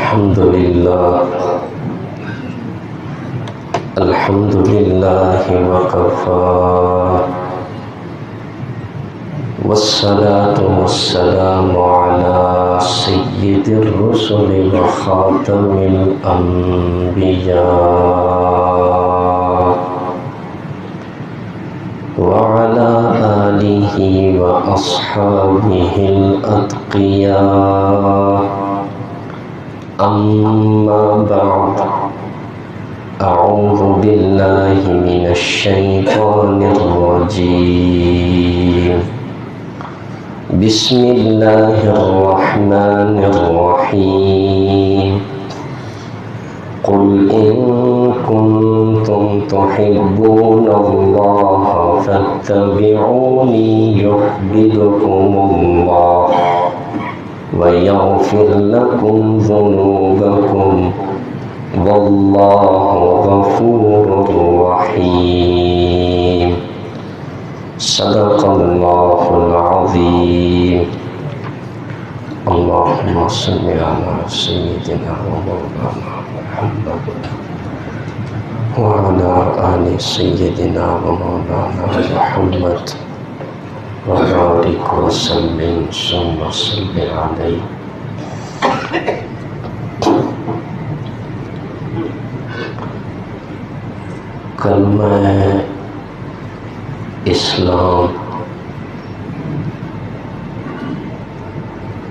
الحمد لله وكفى والصلاة والسلام على سيد الرسل وخاتم الأنبياء وعلى آله وأصحابه الأتقياء. أما بعد، أعوذ بالله من الشيطان الرجيم. بسم الله الرحمن الرحيم. قل إن كنتم تحبون الله فاتبعوني يحببكم الله ويغفر لكم ذنوبكم والله غفور رحيم. صدق الله العظيم. اللهم صل على سيدنا ومولانا محمد وعلى آل سيدنا ومولانا محمد وبارك وسلم ثم صل عليه. کلمہ اسلام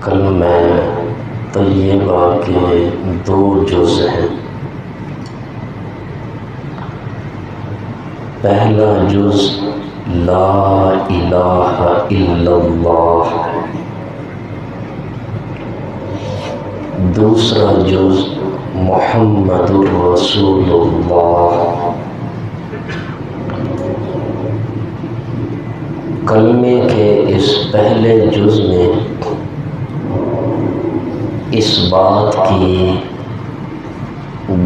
کلمہ طیبہ کے دو جز ہیں. پہلا جز لا الہ الا اللہ، دوسرا جز محمد الرسول اللہ. کلمے کے اس پہلے جز میں اس بات کی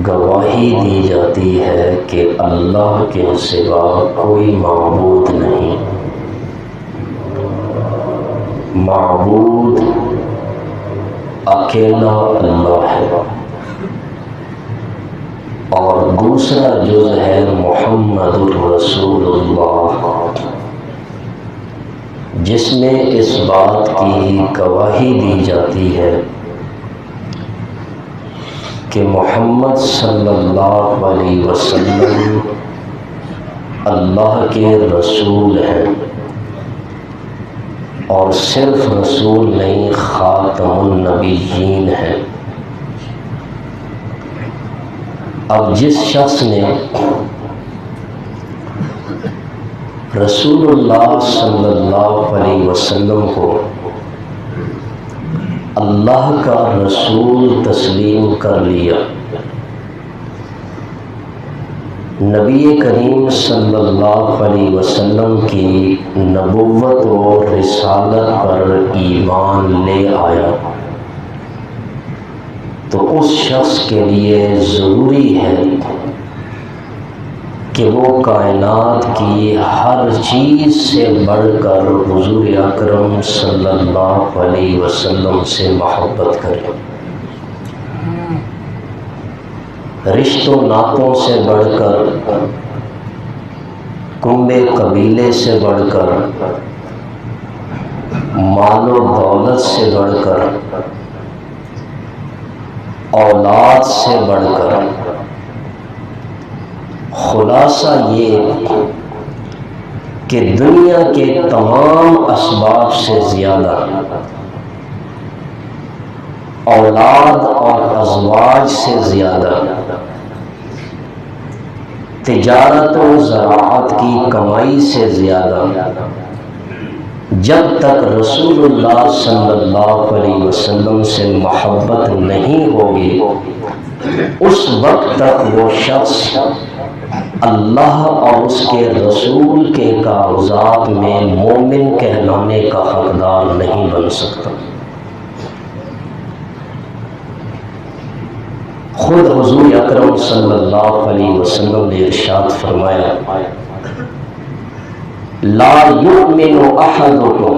گواہی دی جاتی ہے کہ اللہ کے سوا کوئی معبود نہیں، معبود اکیلا اللہ ہے. اور دوسرا جز ہے محمد الرسول اللہ، جس میں اس بات کی گواہی دی جاتی ہے کہ محمد صلی اللہ علیہ وسلم اللہ کے رسول ہیں، اور صرف رسول نہیں، خاتم النبیین ہیں. اب جس شخص نے رسول اللہ صلی اللہ علیہ وسلم کو اللہ کا رسول تسلیم کر لیا، نبی کریم صلی اللہ علیہ وسلم کی نبوت و رسالت پر ایمان لے آیا، تو اس شخص کے لیے ضروری ہے کہ وہ کائنات کی ہر چیز سے بڑھ کر حضور اکرم صلی اللہ علیہ وسلم سے محبت کرے، رشتوں ناتوں سے بڑھ کر، کنبے قبیلے سے بڑھ کر، مال و دولت سے بڑھ کر، اولاد سے بڑھ کر. خلاصہ یہ کہ دنیا کے تمام اسباب سے زیادہ اولاد اور ازواج سے زیادہ تجارت و زراعت کی کمائی سے زیادہ جب تک رسول اللہ صلی اللہ علیہ وسلم سے محبت نہیں ہوگی، اس وقت تک وہ شخص اللہ اور اس کے رسول کے کاغذات میں مومن کہلانے کا حقدار نہیں بن سکتا. خود حضور اکرم صلی اللہ علیہ وسلم نے ارشاد فرمایا، لا یؤمن احدکم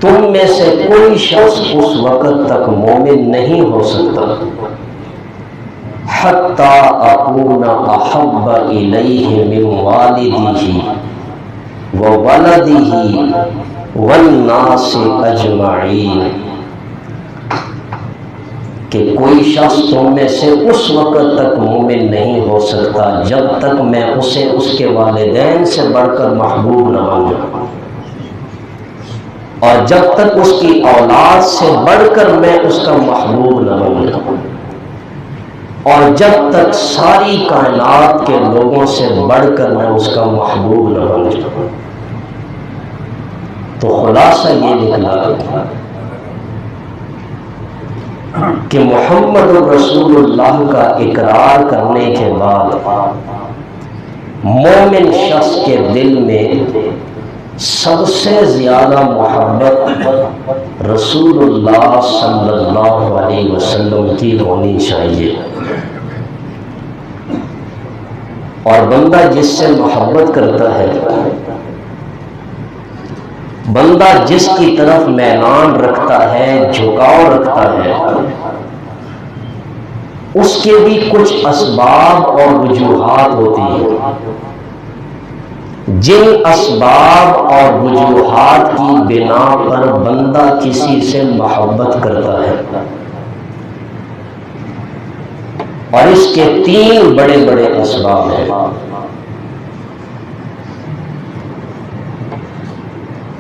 تم میں سے کوئی شخص اس وقت تک مومن نہیں ہو سکتا حتی اکون احب الیہ من والدہ وولدہ والناس اجمعین، کہ کوئی شخص تم میں سے اس وقت تک مومن نہیں ہو سکتا جب تک میں اسے اس کے والدین سے بڑھ کر محبوب نہ بن جاؤں، اور جب تک اس کی اولاد سے بڑھ کر میں اس کا محبوب نہ بن جاؤں، اور جب تک ساری کائنات کے لوگوں سے بڑھ کر میں اس کا محبوب نہ بن جاؤں۔ تو خلاصہ یہ نکلا کہ محمد رسول اللہ کا اقرار کرنے کے بعد مومن شخص کے دل میں سب سے زیادہ محبت رسول اللہ صلی اللہ علیہ وسلم کی ہونی چاہیے، اور بندہ جس سے محبت کرتا ہے، بندہ جس کی طرف میلان رکھتا ہے، جھکاؤ رکھتا ہے، اس کے بھی کچھ اسباب اور وجوہات ہوتی ہیں۔ جن اسباب اور وجوہات کی بنا پر بندہ کسی سے محبت کرتا ہے، اور اس کے 3 بڑے بڑے اسباب ہیں۔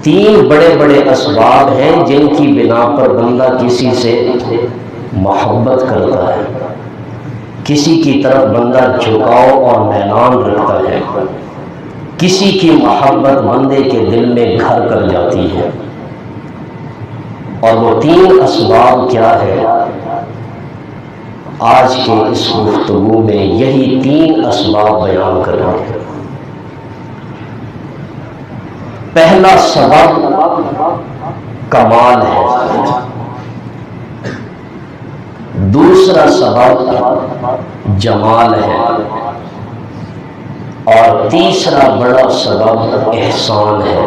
3 بڑے بڑے اسباب ہیں جن کی بنا پر بندہ کسی سے محبت کرتا ہے، کسی کی طرف بندہ جھکاؤ اور میلان رکھتا ہے، کسی کی محبت بندے کے دل میں گھر کر جاتی ہے۔ اور وہ 3 اسباب کیا ہے؟ آج کے اس گفتگو میں یہی 3 اسباب بیان کر رہے ہیں۔ پہلا سبب کمال ہے، دوسرا سبب جمال ہے، اور تیسرا بڑا سبب احسان ہے۔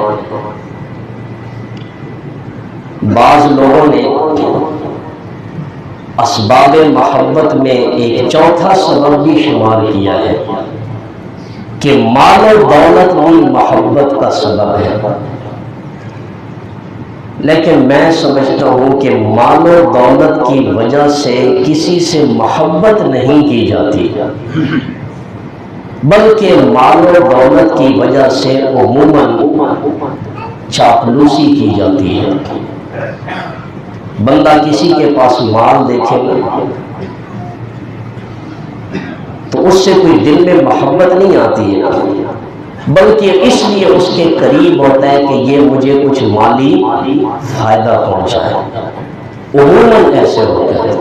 بعض لوگوں نے اسباب محبت میں ایک چوتھا سبب بھی شمار کیا ہے کہ مال و دولت بھی محبت کا سبب ہے، لیکن میں سمجھتا ہوں کہ مال و دولت کی وجہ سے کسی سے محبت نہیں کی جاتی، بلکہ مال و دولت کی وجہ سے عموماً چاپلوسی کی جاتی ہے۔ بندہ کسی کے پاس مال دیکھے گا تو اس سے کوئی دل میں محبت نہیں آتی ہے، بلکہ اس لیے اس کے قریب ہوتا ہے کہ یہ مجھے کچھ مالی فائدہ پہنچائے، عموماً ایسے ہوتا ہے۔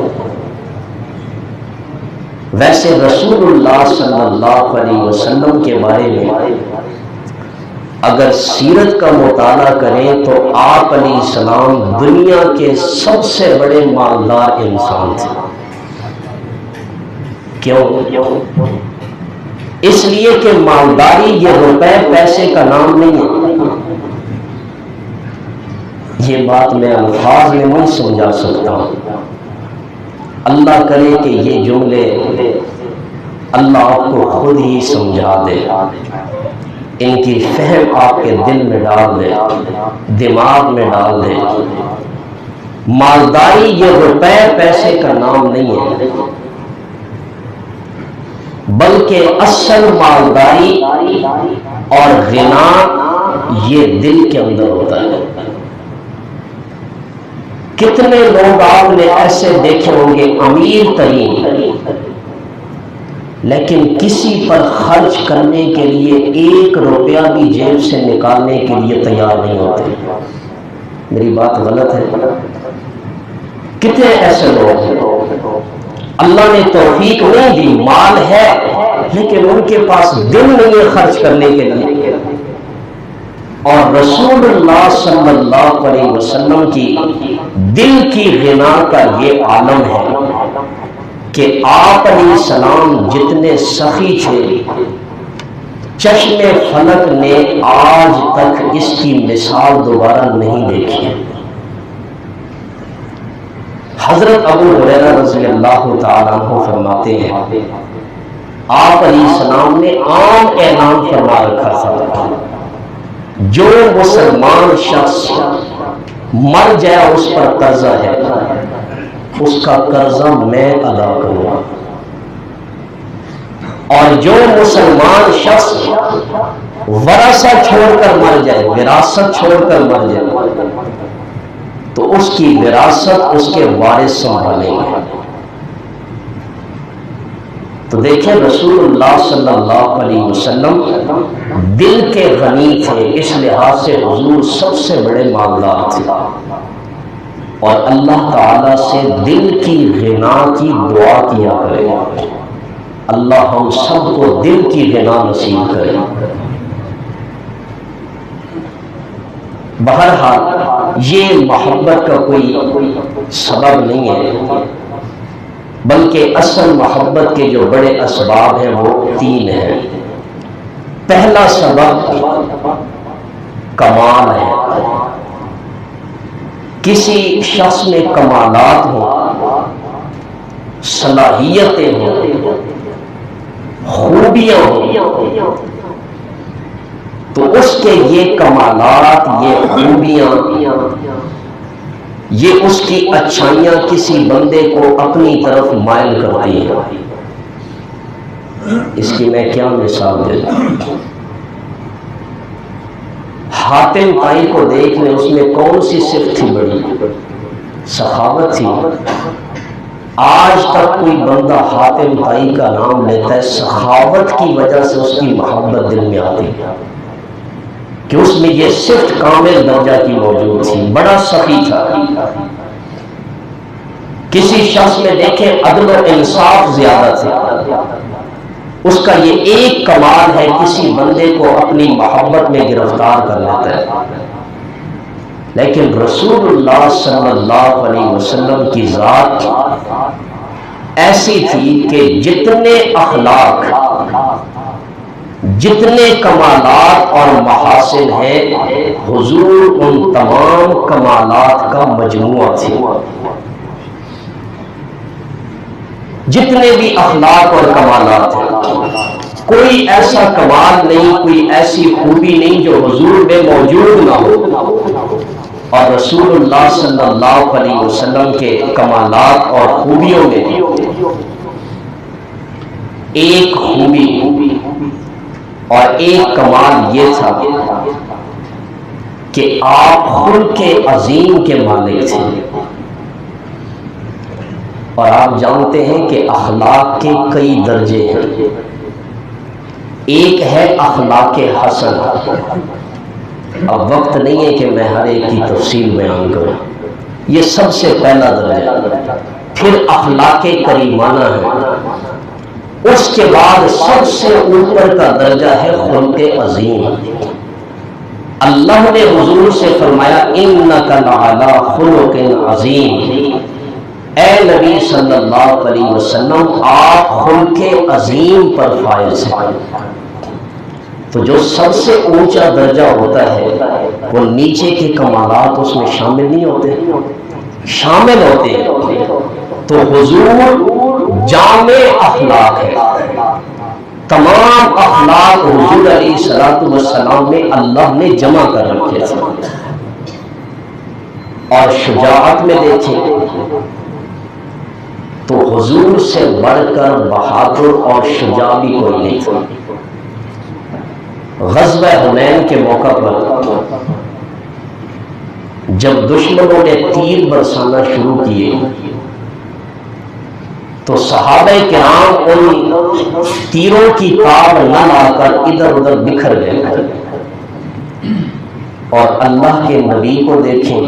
ویسے رسول اللہ صلی اللہ علیہ وسلم کے بارے میں اگر سیرت کا مطالعہ کریں تو آپ علیہ السلام دنیا کے سب سے بڑے مالدار انسان تھے۔ کیوں؟ اس لیے کہ مالداری یہ روپے پیسے کا نام نہیں ہے۔ یہ بات میں الفاظ میں نہیں سمجھا سکتا، اللہ کرے کہ یہ جملے اللہ آپ کو خود ہی سمجھا دے، ان کی فہم آپ کے دل میں ڈال دے، دماغ میں ڈال دے۔ مالداری یہ روپے پیسے کا نام نہیں ہے، بلکہ اصل مالداری اور غنا یہ دل کے اندر ہوتا ہے۔ کتنے لوگ آپ نے ایسے دیکھے ہوں گے امیر ترین، لیکن کسی پر خرچ کرنے کے لیے 1 روپیہ بھی جیب سے نکالنے کے لیے تیار نہیں ہوتے۔ میری بات غلط ہے؟ کتنے ایسے لوگ ہیں اللہ نے توفیق نہیں دی، مال ہے لیکن ان کے پاس دل نہیں ہے خرچ کرنے کے لیے۔ اور رسول اللہ صلی اللہ علیہ وسلم کی دل کی غنا کا یہ عالم ہے کہ آپ علیہ السلام جتنے سخی تھے، چشم فلک نے آج تک اس کی مثال دوبارہ نہیں دیکھی۔ حضرت ابو ہریرہ رضی اللہ تعالیٰ عنہ فرماتے ہیں آپ علیہ السلام نے عام اعلان فرما رکھا تھا جو مسلمان شخص مر جائے اس پر قرضہ ہے اس کا قرضہ میں ادا کروں گا، اور جو مسلمان شخص ورثہ چھوڑ کر مر جائے، وراثت چھوڑ کر مر جائے، تو اس کی وراثت اس کے وارث سنبھالیں گے۔ تو دیکھیں رسول اللہ صلی اللہ علیہ وسلم دل کے غنی تھے، اس لحاظ سے حضور سب سے بڑے مالدار تھے، اور اللہ تعالیٰ سے دل کی غنا کی دعا کیا کرے، اللہ ہم سب کو دل کی غنا نصیب کرے۔ بہرحال یہ محبت کا کوئی سبب نہیں ہے، بلکہ اصل محبت کے جو بڑے اسباب ہیں وہ تین ہیں۔ پہلا سبب کمال ہے، کسی شخص میں کمالات ہوں، صلاحیتیں ہوں، خوبیاں ہوں، تو اس کے یہ کمالات، یہ خوبیاں، یہ اس کی اچھائیاں کسی بندے کو اپنی طرف مائل کرتی ہیں۔ اس کی میں کیا مثال دے دوں؟ حاتم طائی کو دیکھ لیں، اس میں کون سی صفت تھی بڑی؟ سخاوت تھی۔ آج تک کوئی بندہ حاتم طائی کا نام لیتا ہے، سخاوت کی وجہ سے اس کی محبت دل میں آتی ہے کہ اس میں یہ صفت کامل درجہ کی موجود تھی، بڑا سخی تھا۔ کسی شخص میں دیکھیں عدل و انصاف زیادہ تھے، اس کا یہ ایک کمال ہے، کسی بندے کو اپنی محبت میں گرفتار کر لیتا ہے۔ لیکن رسول اللہ صلی اللہ علیہ وسلم کی ذات ایسی تھی کہ جتنے اخلاق، جتنے کمالات اور محاسن ہیں، حضور ان تمام کمالات کا مجموعہ تھی۔ جتنے بھی اخلاق اور کمالات ہیں، کوئی ایسا کمال نہیں، کوئی ایسی خوبی نہیں جو حضور میں موجود نہ ہو، اور رسول اللہ صلی اللہ علیہ وسلم کے کمالات اور خوبیوں میں ایک خوبی اور ایک کمال یہ تھا کہ آپ خلق عظیم کے مالک تھے، اور آپ جانتے ہیں کہ اخلاق کے کئی درجے ہیں۔ ایک ہے اخلاق حسن، اب وقت نہیں ہے کہ میں ہر ایک کی تفصیل بیان کروں، یہ سب سے پہلا درجہ۔ پھر اخلاق کریمانہ ہے، اس کے بعد سب سے اوپر کا درجہ ہے خلق عظیم۔ اللہ نے حضور سے فرمایا انک لعلی خلق عظیم، اے نبی صلی اللہ علیہ وسلم آپ خلق عظیم پر فائز ہیں۔ تو جو سب سے اونچا درجہ ہوتا ہے وہ نیچے کے کمالات اس میں شامل نہیں ہوتے، شامل ہوتے ہیں۔ تو حضور جامع اخلاق ہے، تمام اخلاق حضور علیہ السلام میں اللہ نے جمع کر رکھے تھے۔ اور شجاعت میں دیکھیں تو حضور سے بڑھ کر بہادر اور شجاع بھی کوئی نہیں تھا۔ غزوہ حنین کے موقع پر جب دشمنوں نے تیر برسانا شروع کیے تو صحابہ کرام ان تیروں کی تاب نہ لا کر ادھر ادھر بکھر گئے، اور اللہ کے نبی کو دیکھیں،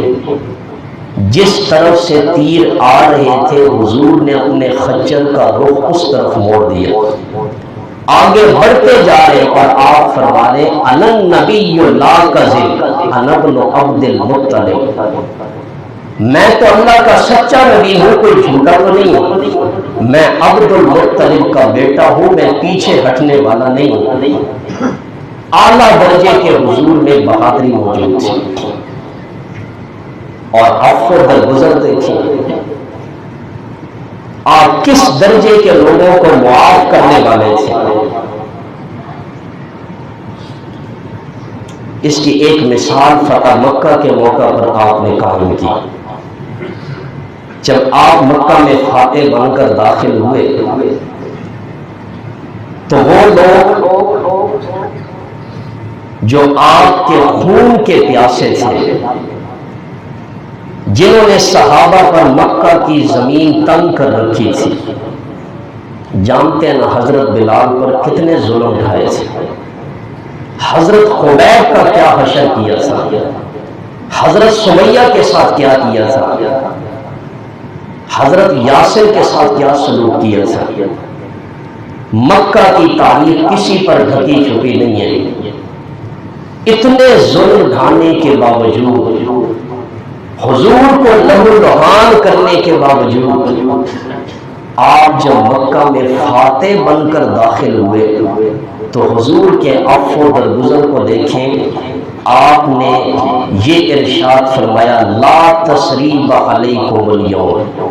جس طرف سے تیر آ رہے تھے حضور نے اپنے خنجر کا رخ اس طرف موڑ دیا، آگے بڑھتے جا رہے، اور آپ فرما رہے انا النبی لا کذب انا ابن عبد المطلب، میں تو اللہ کا سچا نبی ہوں، کوئی جھوٹا تو نہیں ہوں، میں عبد المطلب کا بیٹا ہوں، میں پیچھے ہٹنے والا نہیں ہوں۔ اعلیٰ درجے کے حضور میں بہادری موجود تھی۔ اور عفو درگزر دیکھیں، آپ کس درجے کے لوگوں کو معاف کرنے والے تھے. اس کی ایک مثال فتح مکہ کے موقع پر آپ نے قائم کی. جب آپ مکہ میں فاتح بن کر داخل ہوئے تو وہ لوگ جو آپ کے خون کے پیاسے تھے، جنہوں نے صحابہ پر مکہ کی زمین تنگ کر رکھی تھی، جانتے ہیں نا حضرت بلال پر کتنے ظلم ڈھائے تھے، حضرت خبیب کا کیا حشر کیا تھا، حضرت سمیہ کے ساتھ کیا کیا تھا، حضرت یاسر کے ساتھ کیا سلوک کیا تھا. مکہ کی تاریخ کسی پر ڈھکی چھپی نہیں ہے. اتنے ظلم ڈھانے کے باوجود، حضور کو لہو لہان کرنے کے باوجود، آپ جب مکہ میں فاتح بن کر داخل ہوئے تو حضور کے عفو و درگزر کو دیکھیں. آپ نے یہ ارشاد فرمایا لا تثریب علیکم اليوم،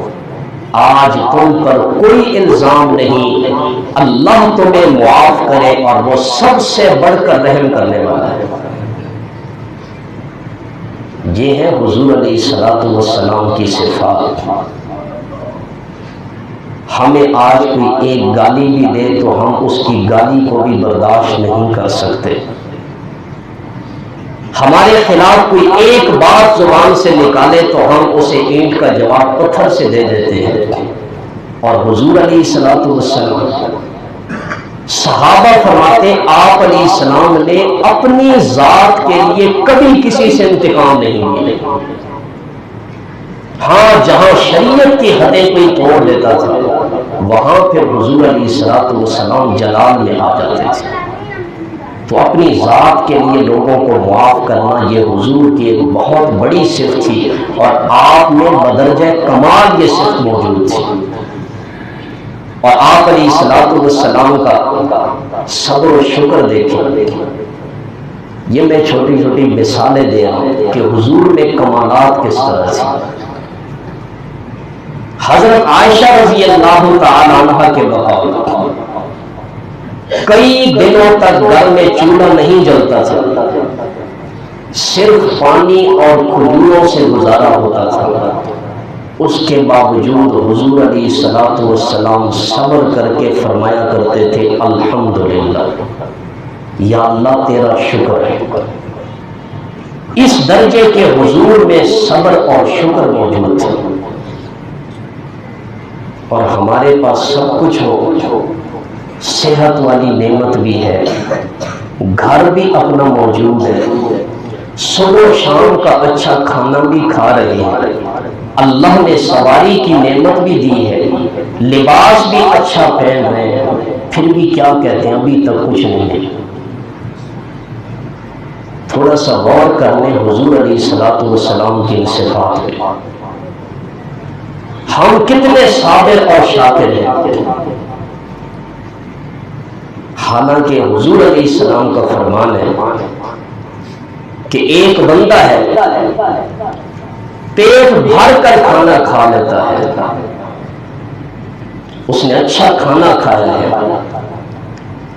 آج تم پر کوئی الزام نہیں، اللہ تمہیں معاف کرے اور وہ سب سے بڑھ کر رحم کرنے والا ہے. یہ ہے حضور علیہ الصلوۃ والسلام کی صفات. ہمیں آج کوئی ایک گالی بھی دے تو ہم اس کی گالی کو بھی برداشت نہیں کر سکتے. ہمارے خلاف کوئی ایک بات زبان سے نکالے تو ہم اسے اینٹ کا جواب پتھر سے دے دیتے ہیں. اور حضور علیہ الصلوۃ والسلام، صحابہ فرماتے آپ علیہ السلام نے اپنی ذات کے لیے کبھی کسی سے انتقام نہیں لیا. ہاں جہاں شریعت کی حدیں کوئی توڑ دیتا تھا وہاں پھر حضور علیہ الصلوۃ والسلام جلال میں آ جاتے تھے. تو اپنی ذات کے لیے لوگوں کو معاف کرنا یہ حضور کی ایک بہت بڑی صفت تھی، اور آپ میں بدرجہ کمال یہ صفت موجود تھی. اور آپ علیہ الصلوۃ والسلام کا صبر و شکر دیکھیں. یہ میں چھوٹی چھوٹی مثالیں دے رہا ہوں کہ حضور میں کمالات کس طرح تھی. حضرت عائشہ رضی اللہ تعالی عنہ کے بقول کئی دنوں تک گھر میں چولہا نہیں جلتا تھا، صرف پانی اور کھجوروں سے گزارا ہوتا تھا. اس کے باوجود حضور علیہ الصلوۃ والسلام صبر کر کے فرمایا کرتے تھے الحمدللہ، یا اللہ تیرا شکر ہے. اس درجے کے حضور میں صبر اور شکر موجود تھا. اور ہمارے پاس سب کچھ ہو، صحت والی نعمت بھی ہے، گھر بھی اپنا موجود ہے، صبح شام کا اچھا کھانا بھی کھا رہے ہیں، اللہ نے سواری کی نعمت بھی دی ہے، لباس بھی اچھا پہن رہے ہیں، پھر بھی کیا کہتے ہیں ابھی تک کچھ نہیں ہے. تھوڑا سا غور کرنے حضور علیہ الصلوۃ والسلام کی صفات پہ. ہم کتنے صابر اور شاکر ہیں. حالانکہ حضور علیہ السلام کا فرمان ہے کہ ایک بندہ ہے پیٹ بھر کر کھانا کھا لیتا ہے، اس نے اچھا کھانا کھایا ہے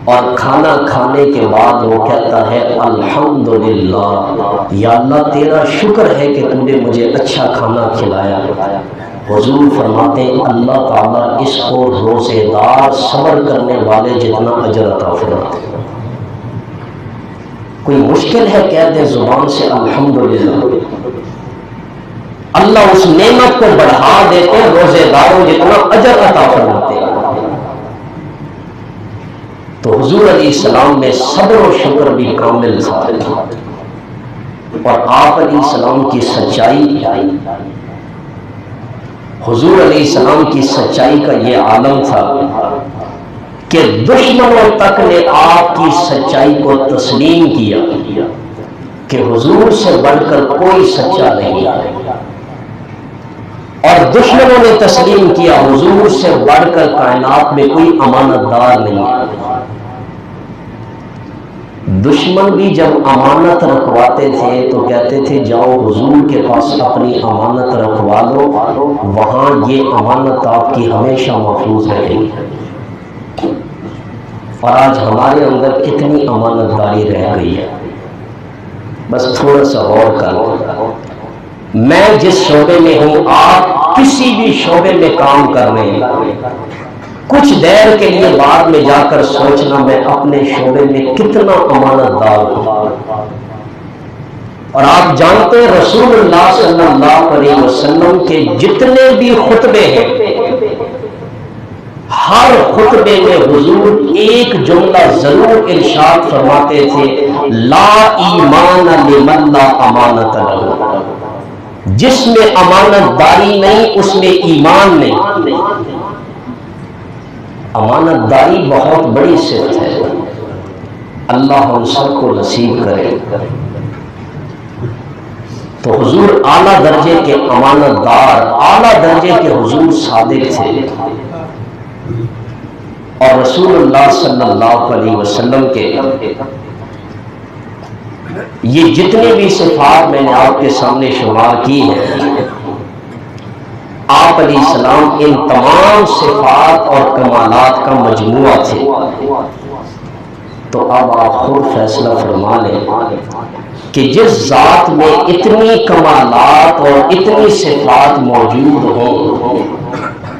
اور کھانا کھانے کے بعد وہ کہتا ہے الحمدللہ، یا اللہ تیرا شکر ہے کہ تم نے مجھے اچھا کھانا کھلایا. حضور فرماتے ہیں اللہ تعالیٰ اس کو روزے دار صبر کرنے والے جتنا اجر عطا فرماتے ہیں. کوئی مشکل ہے کہہ دیں زبان سے الحمدللہ، اللہ اس نعمت کو بڑھا دیتے ہیں، روزے داروں جتنا اجر عطا فرماتے ہیں. تو حضور علیہ السلام میں صبر و شکر بھی کامل تھا. اور آپ علیہ السلام کی سچائی، حضور علیہ السلام کی سچائی کا یہ عالم تھا کہ دشمنوں تک نے آپ کی سچائی کو تسلیم کیا کہ حضور سے بڑھ کر کوئی سچا نہیں، اور دشمنوں نے تسلیم کیا حضور سے بڑھ کر کائنات میں کوئی امانت دار نہیں ہے. دشمن بھی جب امانت رکھواتے تھے تو کہتے تھے جاؤ حضور کے پاس اپنی امانت رکھوا لو، وہاں یہ امانت آپ کی ہمیشہ محفوظ رہے گی۔ اور آج ہمارے اندر کتنی امانت داری رہ گئی ہے، بس تھوڑا سا غور کرو۔ میں جس شعبے میں ہوں، آپ کسی بھی شعبے میں کام کر رہے ہیں، کچھ دیر کے لیے بعد میں جا کر سوچنا میں اپنے شعبے میں کتنا امانت دار ہوں۔ اور آپ جانتے ہیں رسول اللہ صلی اللہ علیہ وسلم کے جتنے بھی خطبے ہیں، ہر خطبے میں حضور ایک جملہ ضرور ارشاد فرماتے تھے، لا ایمان لمن لا امانت لہ، جس میں امانت داری نہیں اس میں ایمان نہیں۔ امانت داری بہت بڑی صفت ہے، اللہ ہم سب کو نصیب کرے۔ تو حضور اعلیٰ درجے کے امانت دار، اعلیٰ درجے کے حضور صادق تھے، اور رسول اللہ صلی اللہ علیہ وسلم کے یہ جتنے بھی صفات میں نے آپ کے سامنے شمار کی ہیں، آپ علیہ السلام ان تمام صفات اور کمالات کا مجموعہ تھے۔ تو اب آپ خود فیصلہ فرما لیں کہ جس ذات میں اتنی کمالات اور اتنی صفات موجود ہوں،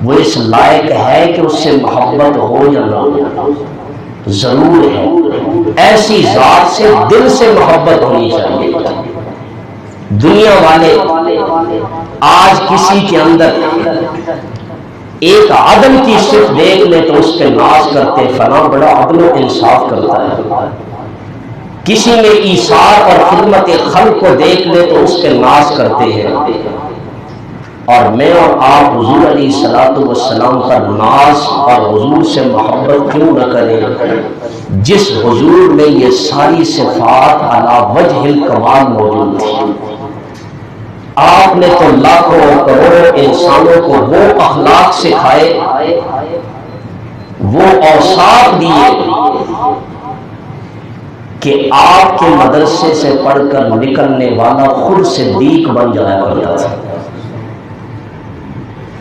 وہ اس لائق ہے کہ اس سے محبت ہو یا نہ ہو؟ ضرور ہے۔ ایسی ذات سے دل سے محبت ہونی چاہیے۔ دنیا والے آج کسی کے اندر ایک عدل کی صفت دیکھ لے تو اس پہ ناز کرتے، فلاں بڑا عدل و انصاف کرتا ہے۔ کسی میں ایثار اور خدمت خلق کو دیکھ لے تو اس پہ ناز کرتے ہیں۔ اور میں اور آپ حضور علیہ الصلوۃ والسلام پر ناز اور حضور سے محبت کیوں نہ کریں، جس حضور میں یہ ساری صفات علی وجہ الکمال موجود تھی۔ آپ نے تو لاکھوں اور کروڑوں انسانوں کو وہ اخلاق سکھائے، وہ اوصاف دیے کہ آپ کے مدرسے سے پڑھ کر نکلنے والا خود صدیق بن جایا کرتا تھا۔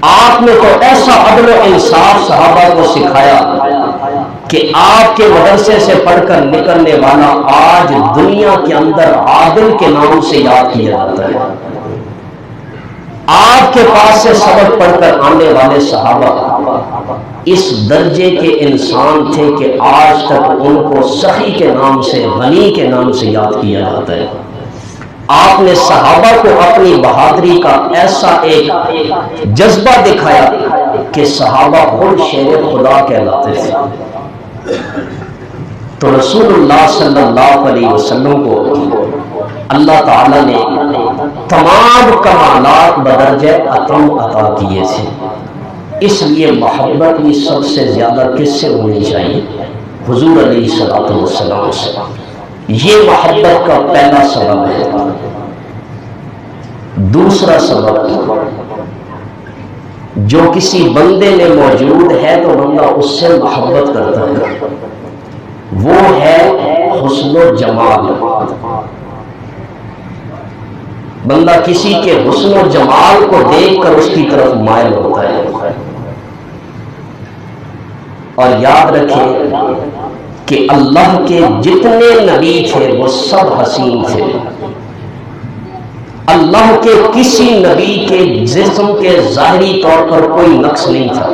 آپ نے تو ایسا عدل و انصاف صحابہ کو سکھایا کہ آپ کے مدرسے سے پڑھ کر نکلنے والا آج دنیا کے اندر عادل کے نام سے یاد کیا جاتا ہے۔ آپ کے پاس سے سبق پڑھ کر آنے والے صحابہ اس درجے کے انسان تھے کہ آج تک ان کو سخی کے نام سے، غنی کے نام سے یاد کیا جاتا ہے۔ آپ نے صحابہ کو اپنی بہادری کا ایسا ایک جذبہ دکھایا کہ صحابہ خود شیر خدا کہلاتے تھے۔ تو رسول اللہ صلی اللہ علیہ وسلم کو اللہ تعالیٰ نے تمام کمالات بدرجہ اتم عطا کیے تھے۔ اس لیے محبت بھی سب سے زیادہ کس سے ہونی چاہیے؟ حضور علیہ الصلوۃ والسلام سے۔ یہ محبت کا پہلا سبب ہے۔ دوسرا سبب جو کسی بندے میں موجود ہے تو بندہ اس سے محبت کرتا ہے، وہ ہے حسن و جمال۔ بندہ کسی کے حسن و جمال کو دیکھ کر اس کی طرف مائل ہوتا ہے۔ اور یاد رکھیں کہ اللہ کے جتنے نبی تھے وہ سب حسین تھے۔ اللہ کے کسی نبی کے جسم کے ظاہری طور پر کوئی نقص نہیں تھا،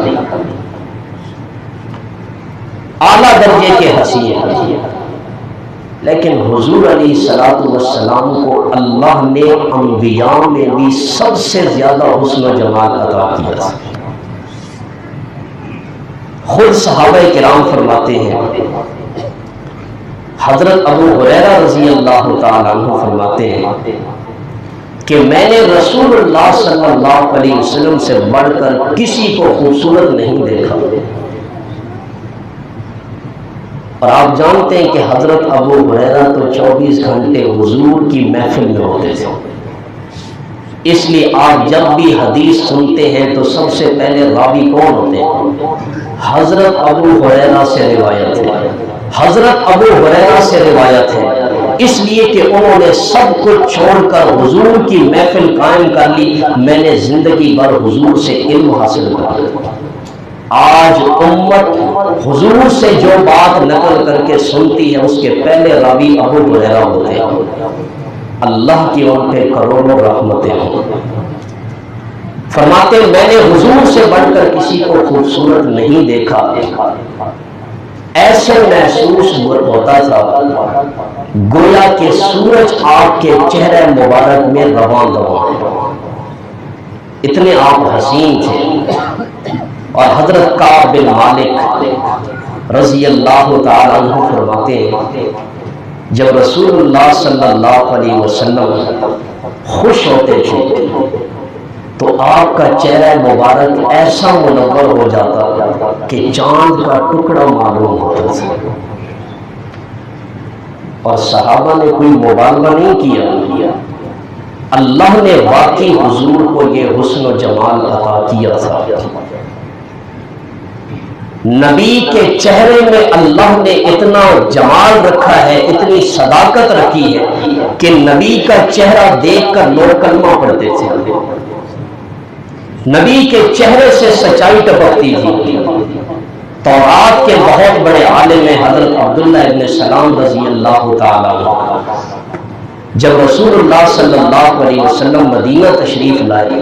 اعلیٰ درجے کے حسین۔ لیکن حضور علیہ الصلوۃ والسلام کو اللہ نے انبیاء میں بھی سب سے زیادہ حسن و جمال عطا کیا تھا۔ خود صحابہ کرام فرماتے ہیں، حضرت ابو ہریرہ رضی اللہ تعالیٰ عنہ فرماتے ہیں کہ میں نے رسول اللہ صلی اللہ علیہ وسلم سے بڑھ کر کسی کو خوبصورت نہیں دیکھا۔ اور آپ جانتے ہیں کہ حضرت ابو ہریرہ تو 24 گھنٹے حضور کی محفل میں ہوتے تھے، اس لیے آپ جب بھی حدیث سنتے ہیں تو سب سے پہلے راوی کون ہوتے ہیں؟ حضرت ابو ہریرہ سے روایت ہے۔ حضرت ابو ہریرہ سے روایت ہے، اس لیے کہ انہوں نے سب کچھ چھوڑ کر حضور کی محفل قائم کر لی، میں نے زندگی بھر حضور سے علم حاصل کیا۔ آج امت حضور سے جو بات نقل کر کے سنتی ہے اس کے پہلے راوی ابو ہریرہ ہوتے ہیں، اللہ کی ان پہ کروڑوں رحمتیں ہوں۔ فرماتے میں نے حضور سے بڑھ کر کسی کو خوبصورت نہیں دیکھا، ایسے محسوس ہوتا تھا گویا کہ سورج آپ کے چہرے مبارک میں رواں رواں ہے، اتنے آپ حسین تھے۔ اور حضرت کعب بن مالک رضی اللہ تعالی عنہ فرماتے ہیں جب رسول اللہ صلی اللہ علیہ وسلم خوش ہوتے تھے تو آپ کا چہرہ مبارک ایسا منور ہو جاتا کہ چاند کا ٹکڑا معلوم ہوتا تھا، اور صحابہ نے کوئی مبالغہ نہیں کیا، اللہ نے واقعی حضور کو یہ حسن و جمال عطا کیا تھا۔ نبی کے چہرے میں اللہ نے اتنا جمال رکھا ہے، اتنی صداقت رکھی ہے کہ نبی کا چہرہ دیکھ کر لوگ کلمہ پڑھتے تھے، نبی کے چہرے سے سچائی ٹپکتی تھی۔ تورات کے بہت بڑے عالم حضرت عبداللہ ابن سلام رضی اللہ تعالیٰ عنہ جب رسول اللہ صلی اللہ علیہ وسلم مدینہ تشریف لائے،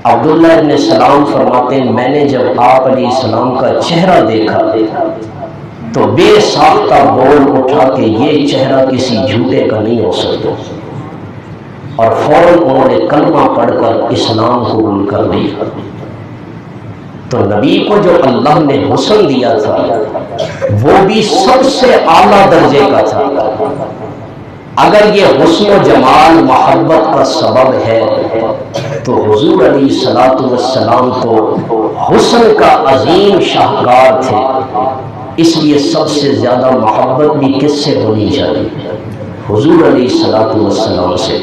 عبداللہ ابن سلام فرماتے ہیں میں نے جب آپ علیہ السلام کا چہرہ دیکھا تو بے ساختہ بول اٹھا کہ یہ چہرہ کسی جھوٹے کا نہیں ہو سکتا، اور فوراً انہوں نے کلمہ پڑھ کر اسلام قبول کر لیا۔ تو نبی کو جو اللہ نے حسن دیا تھا وہ بھی سب سے اعلیٰ درجے کا تھا۔ اگر یہ حسن و جمال محبت کا سبب ہے تو حضور علیہ الصلوۃ والسلام کو حسن کا عظیم شاہکار تھے، اس لیے سب سے زیادہ محبت بھی کس سے ہونی چاہیے؟ حضور علیہ الصلوۃ والسلام سے۔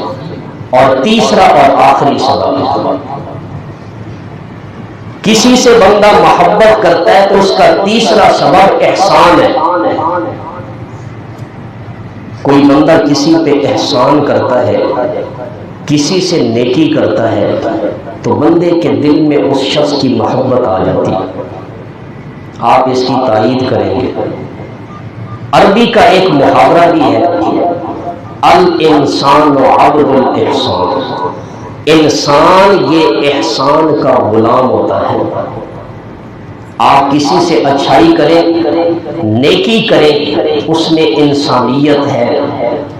اور تیسرا اور آخری سبب، کسی سے بندہ محبت کرتا ہے تو اس کا تیسرا سبب احسان ہے۔ کوئی بندہ کسی پہ احسان کرتا ہے، کسی سے نیکی کرتا ہے تو بندے کے دل میں اس شخص کی محبت آ جاتی ہے۔ آپ اس کی تائید کریں گے، عربی کا ایک محاورہ بھی ہے، الانسان عبد الاحسان، انسان یہ احسان کا غلام ہوتا ہے۔ آپ کسی سے اچھائی کریں، نیکی کریں، اس میں انسانیت ہے،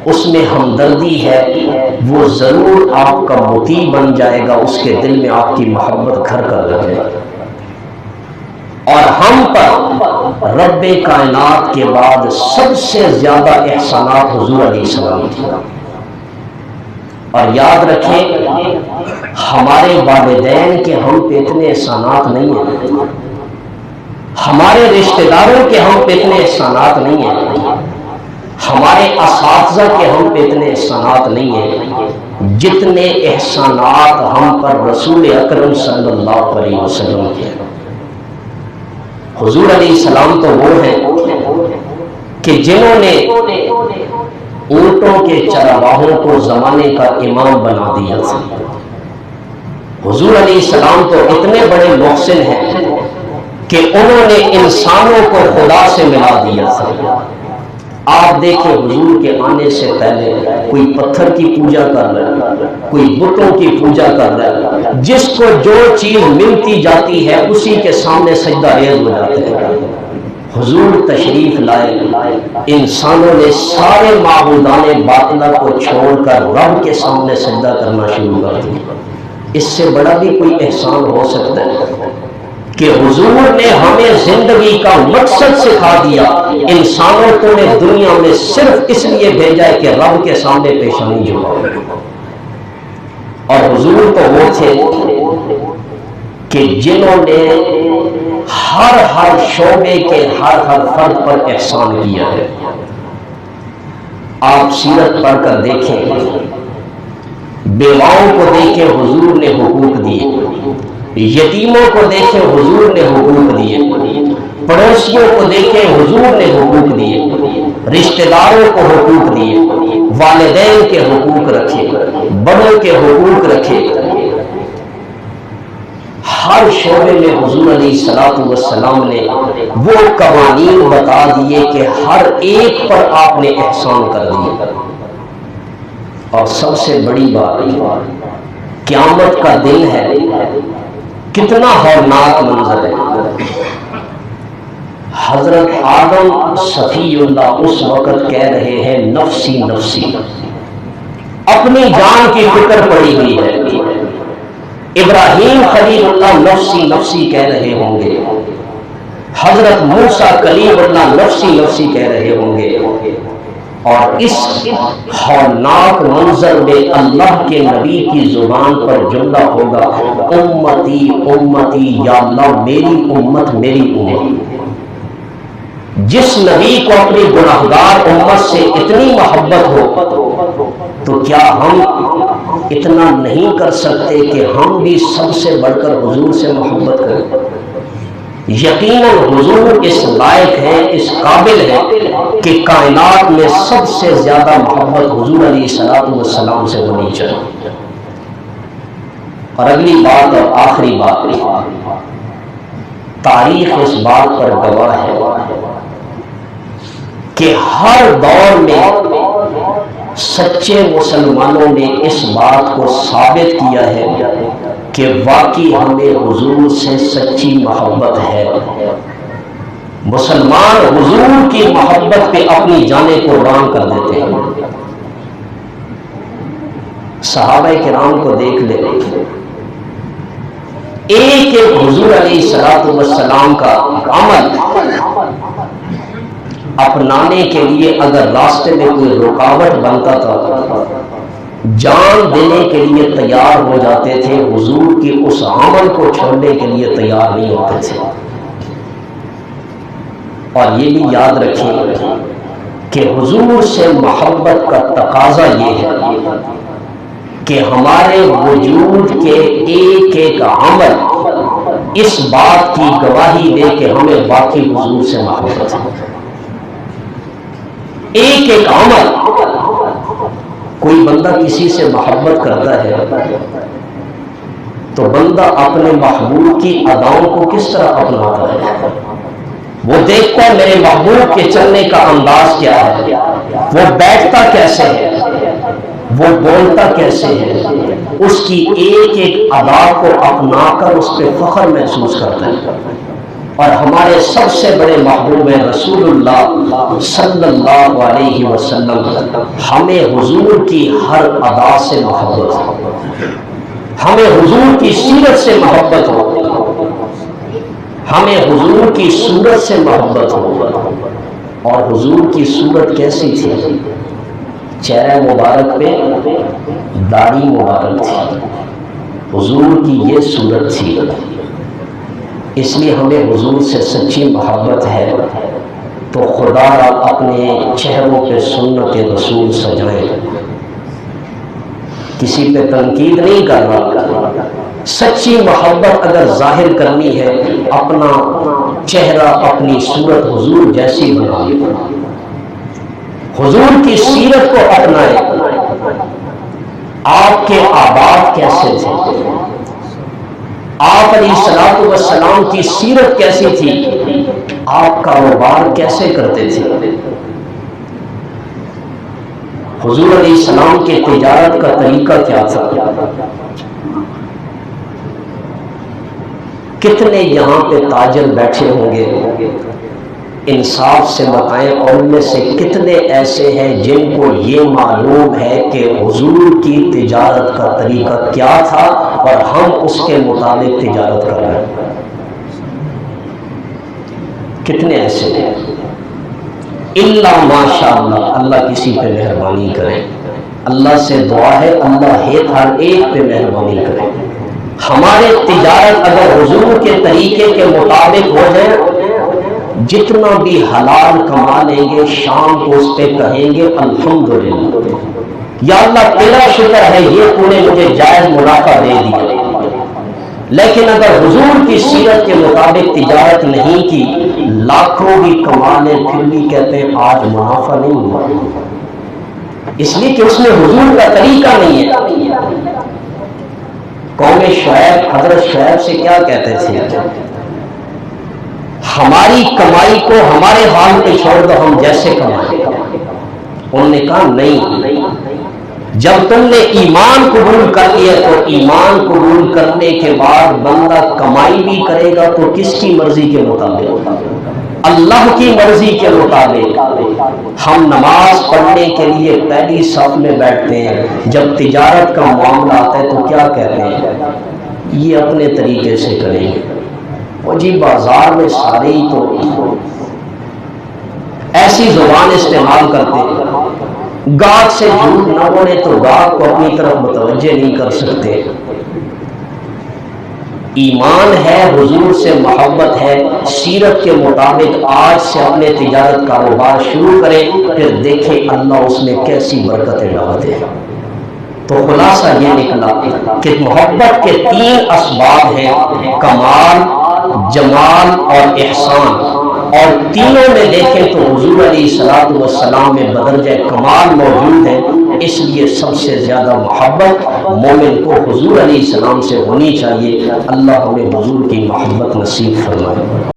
اس میں ہمدردی ہے، وہ ضرور آپ کا مطیع بن جائے گا، اس کے دل میں آپ کی محبت گھر کر رہے گا۔ اور ہم پر رب کائنات کے بعد سب سے زیادہ احسانات حضور علیہ السلام تھے۔ اور یاد رکھیں ہمارے والدین کے ہم پہ اتنے احسانات نہیں ہیں، ہمارے رشتہ داروں کے ہم پہ اتنے احسانات نہیں ہیں، ہمارے اساتذہ کے ہم پہ اتنے احسانات نہیں ہیں جتنے احسانات ہم پر رسول اکرم صلی اللہ علیہ وسلم کے۔ حضور علیہ السلام تو وہ ہیں کہ جنہوں نے اونٹوں کے چرواہوں کو زمانے کا امام بنا دیا تھا۔ حضور علیہ السلام تو اتنے بڑے محسن ہیں کہ انہوں نے انسانوں کو خدا سے ملا دیا تھا۔ آپ دیکھیں حضور کے آنے سے پہلے کوئی پتھر کی پوجا کر رہا ہے، کوئی بتوں کی پوجا کر رہا ہے، جس کو جو چیز ملتی جاتی ہے اسی کے سامنے سجدہ ریز ہو جاتے ہیں۔ حضور تشریف لائے، انسانوں نے سارے معبودان باطلہ کو چھوڑ کر رب کے سامنے سجدہ کرنا شروع کر دیا۔ اس سے بڑا بھی کوئی احسان ہو سکتا ہے کہ حضور نے ہمیں زندگی کا مقصد سکھا دیا، انسانوں کو نے دنیا میں صرف اس لیے بھیجا ہے کہ رب کے سامنے پیشانی جھکاؤ۔ اور حضور تو وہ تھے کہ جنہوں نے ہر شعبے کے ہر فرد پر احسان کیا ہے۔ آپ سیرت پڑھ کر دیکھیں، بیواؤں کو دیکھیں حضور نے حقوق دیے، یتیموں کو دیکھیں حضور نے حقوق دیے، پڑوسیوں کو دیکھیں حضور نے حقوق دیے، رشتہ داروں کو حقوق دیے، والدین کے حقوق رکھے، بڑوں کے حقوق رکھے، ہر شعبے میں حضور علیہ الصلوۃ والسلام نے وہ قوانین بتا دیے کہ ہر ایک پر آپ نے احسان کر دیا۔ اور سب سے بڑی بات قیامت کا دن ہے، کتنا ہولناک منظر ہے۔ حضرت آدم صفی اللہ اس وقت کہہ رہے ہیں نفسی نفسی، اپنی جان کی فکر پڑی ہوئی ہے۔ ابراہیم خلیل اللہ نفسی نفسی کہہ رہے ہوں گے، حضرت موسیٰ کلیم اللہ نفسی نفسی کہہ رہے ہوں گے، اور اس ہولناک منظر میں اللہ کے نبی کی زبان پر جملہ ہوگا امتی امتی، یا اللہ میری امت میری امت۔ جس نبی کو اپنی گناہگار امت سے اتنی محبت ہو تو کیا ہم اتنا نہیں کر سکتے کہ ہم بھی سب سے بڑھ کر حضور سے محبت کریں؟ یقیناً حضور اس لائق ہے، اس قابل ہے کہ کائنات میں سب سے زیادہ محبت حضور علیہ الصلوۃ والسلام سے ہونی چاہیے۔ اور اگلی بات اور آخری بات، تاریخ اس بات پر گواہ ہے کہ ہر دور میں سچے مسلمانوں نے اس بات کو ثابت کیا ہے کہ واقعی ہمیں حضور سے سچی محبت ہے۔ مسلمان حضور کی محبت پہ اپنی جانیں قربان کر دیتے ہیں۔ صحابہ کرام کو دیکھ لیں، ایک ایک حضور علیہ الصلوۃ والسلام کا عمل اپنانے کے لیے اگر راستے میں کوئی رکاوٹ بنتا تھا، جان دینے کے لیے تیار ہو جاتے تھے، حضور کی اس عمل کو چھوڑنے کے لیے تیار نہیں ہوتے تھے۔ اور یہ بھی یاد رکھیں کہ حضور سے محبت کا تقاضا یہ ہے کہ ہمارے وجود کے ایک ایک عمل اس بات کی گواہی دے کہ ہمیں واقعی حضور سے محبت ہے۔ ایک ایک عمل، کوئی بندہ کسی سے محبت کرتا ہے تو بندہ اپنے محبوب کی اداؤں کو کس طرح اپناتا ہے؟ وہ دیکھتا ہے میرے محبوب کے چلنے کا انداز کیا ہے، وہ بیٹھتا کیسے ہے، وہ بولتا کیسے ہے، اس کی ایک ایک ادا کو اپنا کر اس پہ فخر محسوس کرتا ہے۔ اور ہمارے سب سے بڑے محبوب رسول اللہ صلی اللہ علیہ وسلم، ہمیں حضور کی ہر ادا سے محبت ہو، ہمیں حضور کی سیرت سے محبت ہو، ہمیں حضور کی صورت سے محبت ہو۔ اور حضور کی صورت کیسی تھی؟ چہرہ مبارک پہ داڑھی مبارک تھی، حضور کی یہ صورت تھی۔ اس لیے ہمیں حضور سے سچی محبت ہے تو خدا را اپنے چہروں پہ سنت رسول سجائیں۔ کسی پہ تنقید نہیں کر رہا، سچی محبت اگر ظاہر کرنی ہے اپنا چہرہ اپنی صورت حضور جیسی بنائے، حضور کی سیرت کو اپنائے۔ آپ کے آباد کیسے تھے؟ آپ علیہ الصلوۃ والسلام کی سیرت کیسی تھی؟ آپ کاروبار کیسے کرتے تھے؟ حضور علیہ السلام کے تجارت کا طریقہ کیا تھا؟ کتنے یہاں پہ تاجر بیٹھے ہوں گے، انصاف سے بتائیں، اور ان میں سے کتنے ایسے ہیں جن کو یہ معلوم ہے کہ حضور کی تجارت کا طریقہ کیا تھا اور ہم اس کے مطابق تجارت کر رہے ہیں؟ کتنے ایسے ہیں؟ اللہ ماشاءاللہ، اللہ کسی پہ مہربانی کرے۔ اللہ سے دعا ہے اللہ ہر ایک پہ مہربانی کرے۔ ہمارے تجارت اگر حضور کے طریقے کے مطابق ہو جائے، جتنا بھی حلال کما لیں گے شام کو اس پہ کہیں گے الحمدللہ، یا اللہ تیرا شکر ہے یہ تو نے مجھے جائز منافع دے دیا۔ لیکن اگر حضور کی سیرت کے مطابق تجارت نہیں کی، لاکھوں بھی کما لیں پھر بھی کہتے ہیں آج منافع نہیں ہوا، اس لیے کہ اس میں حضور کا طریقہ نہیں ہے۔ قوم شعیب حضرت شعیب سے کیا کہتے تھے؟ ہماری کمائی کو ہمارے حال پہ چھوڑ دو، ہم جیسے کمائیں۔ انہوں نے کہا نہیں، جب تم نے ایمان قبول کر لیا تو ایمان قبول کرنے کے بعد بندہ کمائی بھی کرے گا تو کس کی مرضی کے مطابق؟ اللہ کی مرضی کے مطابق۔ ہم نماز پڑھنے کے لیے پہلی صف میں بیٹھتے ہیں، جب تجارت کا معاملہ آتا ہے تو کیا کہتے ہیں؟ یہ اپنے طریقے سے کریں گے۔ وہ جی بازار میں سارے ہی تو ایسی زبان استعمال کرتے ہیں، گاہک سے جھوٹ نہ بولے تو گاہک کو اپنی طرف متوجہ نہیں کر سکتے۔ ایمان ہے، حضور سے محبت ہے، سیرت کے مطابق آج سے اپنے تجارت کاروبار شروع کریں، پھر دیکھیں اللہ اس میں کیسی برکتیں ڈالتے ہیں۔ تو خلاصہ یہ نکلا کہ محبت کے 3 اسباب ہیں، کمال، جمال اور احسان، اور تینوں میں دیکھیں تو حضور علیہ السلام میں بدرجہ کمال موجود ہے۔ اس لیے سب سے زیادہ محبت مومن کو حضور علیہ السلام سے ہونی چاہیے۔ اللہ ہمیں حضور کی محبت نصیب فرمائے۔